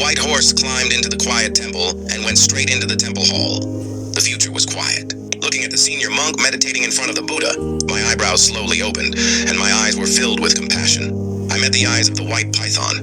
white horse climbed into the quiet temple and went straight into the temple hall. The future was quiet. Looking at the senior monk meditating in front of the Buddha, my eyebrows slowly opened, and my eyes were filled with compassion. I met the eyes of the white python.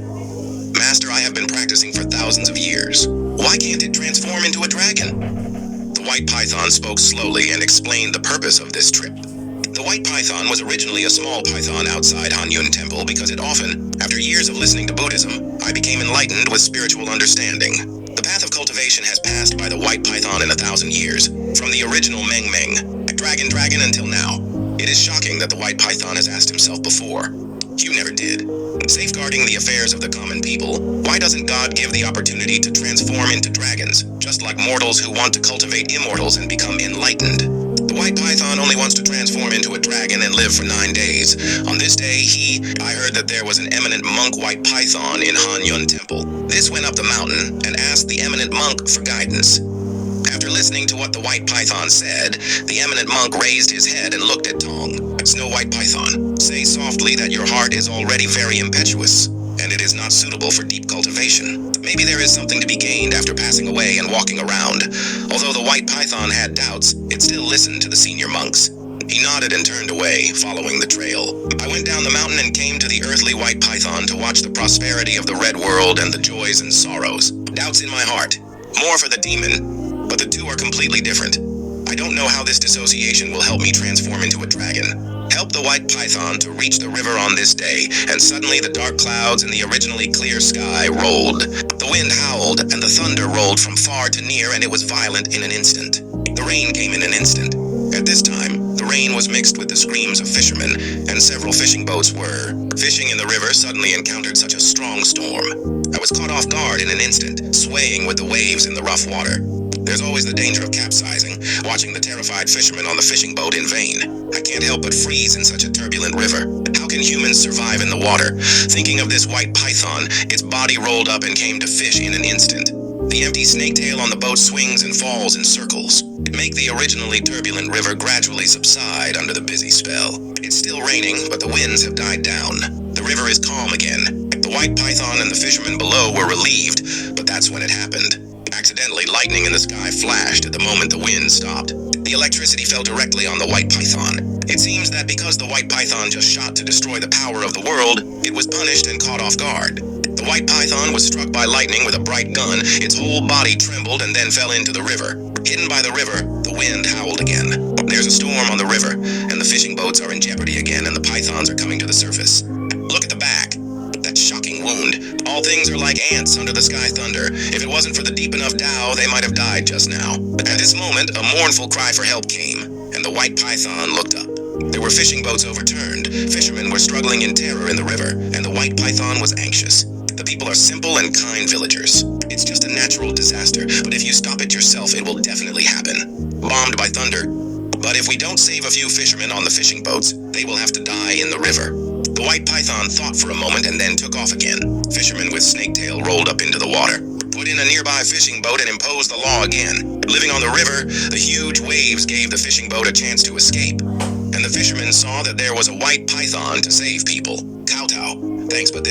Master, I have been practicing for thousands of years. Why can't it transform into a dragon? The white python spoke slowly and explained the purpose of this trip. The white python was originally a small python outside Hanyun Temple because it often, after years of listening to Buddhism, I became enlightened with spiritual understanding. The path of cultivation has passed by the white python in 1,000 years, from the original Meng Meng, dragon until now. It is shocking that the white python has asked himself before. You never did. Safeguarding the affairs of the common people, why doesn't God give the opportunity to transform into dragons, just like mortals who want to cultivate immortals and become enlightened? The white python only wants to transform into a dragon and live for 9 days. On this day, I heard that there was an eminent monk white python in Hanyun Temple. This went up the mountain and asked the eminent monk for guidance. After listening to what the white python said, the eminent monk raised his head and looked at Tong. Snow White Python, say softly that your heart is already very impetuous, and it is not suitable for deep cultivation. Maybe there is something to be gained after passing away and walking around. Although the white python had doubts, it still listened to the senior monks. He nodded and turned away, following the trail. I went down the mountain and came to the earthly white python to watch the prosperity of the red world and the joys and sorrows. Doubts in my heart. More for the demon, but the two are completely different. I don't know how this dissociation will help me transform into a dragon. Help the white python to reach the river on this day, and suddenly the dark clouds in the originally clear sky rolled. The wind howled, and the thunder rolled from far to near, and it was violent in an instant. The rain came in an instant. At this time, the rain was mixed with the screams of fishermen, and several fishing boats were fishing in the river suddenly encountered such a strong storm. I was caught off guard in an instant, swaying with the waves in the rough water. There's always the danger of capsizing, watching the terrified fishermen on the fishing boat in vain. I can't help but freeze in such a turbulent river. How can humans survive in the water? Thinking of this white python, its body rolled up and came to fish in an instant. The empty snake tail on the boat swings and falls in circles. It makes the originally turbulent river gradually subside under the busy spell. It's still raining, but the winds have died down. The river is calm again. The white python and the fishermen below were relieved, but that's when it happened. Accidentally, lightning in the sky flashed at the moment the wind stopped. The electricity fell directly on the white python. It seems that because the white python just shot to destroy the power of the world, it was punished and caught off guard. The white python was struck by lightning with a bright gun. Its whole body trembled and then fell into the river. Hidden by the river, the wind howled again. There's a storm on the river, and the fishing boats are in jeopardy again, and the pythons are coming to the surface. Look at the back. That shocking wound. All things are like ants under the sky thunder. If it wasn't for the deep enough Tao, they might have died just now. At this moment, a mournful cry for help came, and the white python looked up. There were fishing boats overturned. Fishermen were struggling in terror in the river, and the white python was anxious. The people are simple and kind villagers. It's just a natural disaster, but if you stop it yourself, it will definitely happen. Bombed by thunder. But if we don't save a few fishermen on the fishing boats, they will have to die in the river. The white python thought for a moment and then took off again. Fishermen with snake tail rolled up into the water, put in a nearby fishing boat, and imposed the law again. Living on the river, the huge waves gave the fishing boat a chance to escape. And the fishermen saw that there was a white python to save people. Kowtow. Thanks, but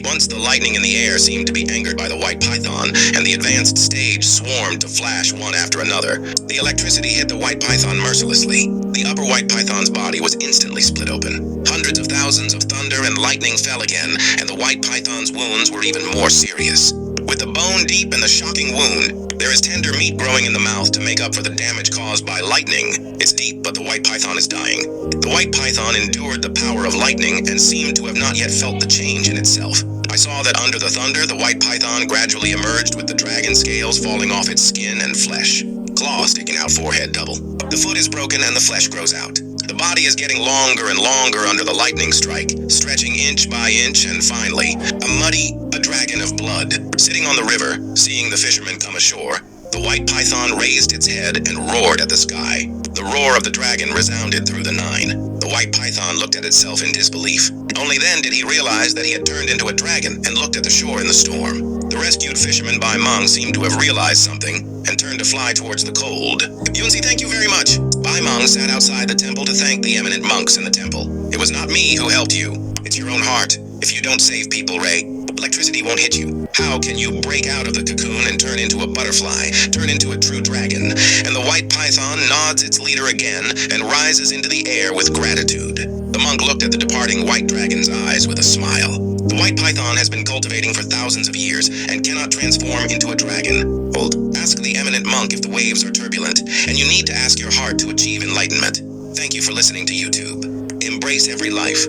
once the lightning in the air seemed to be angered by the white python, and the advanced stage swarmed to flash one after another. The electricity hit the white python mercilessly. The upper white python's body was instantly split open. Hundreds of thousands of thunder and lightning fell again, and the white python's wounds were even more serious. With the bone deep and the shocking wound, there is tender meat growing in the mouth to make up for the damage caused by lightning. It's deep, but the white python is dying. The white python endured the power of lightning and seemed to have not yet felt the change in itself. I saw that under the thunder, the white python gradually emerged with the dragon scales falling off its skin and flesh. Claws sticking out forehead double. The foot is broken and the flesh grows out. The body is getting longer and longer under the lightning strike, stretching inch by inch, and finally, a dragon of blood. Sitting on the river, seeing the fishermen come ashore, the white python raised its head and roared at the sky. The roar of the dragon resounded through the nine. The white python looked at itself in disbelief. Only then did he realize that he had turned into a dragon and looked at the shore in the storm. The rescued fisherman Bai Meng seemed to have realized something and turned to fly towards the cold. Yunzi, thank you very much. Bai Meng sat outside the temple to thank the eminent monks in the temple. It was not me who helped you. It's your own heart. If you don't save people, Ray, Electricity won't hit you. How can you break out of the cocoon and turn into a butterfly, turn into a true dragon? And the white python nods its leader again and rises into the air with gratitude. The monk looked at the departing white dragon's eyes with a smile. The white python has been cultivating for thousands of years and cannot transform into a dragon. Ask the eminent monk if the waves are turbulent, and you need to ask your heart to achieve enlightenment. Thank you for listening to YouTube. Embrace every life.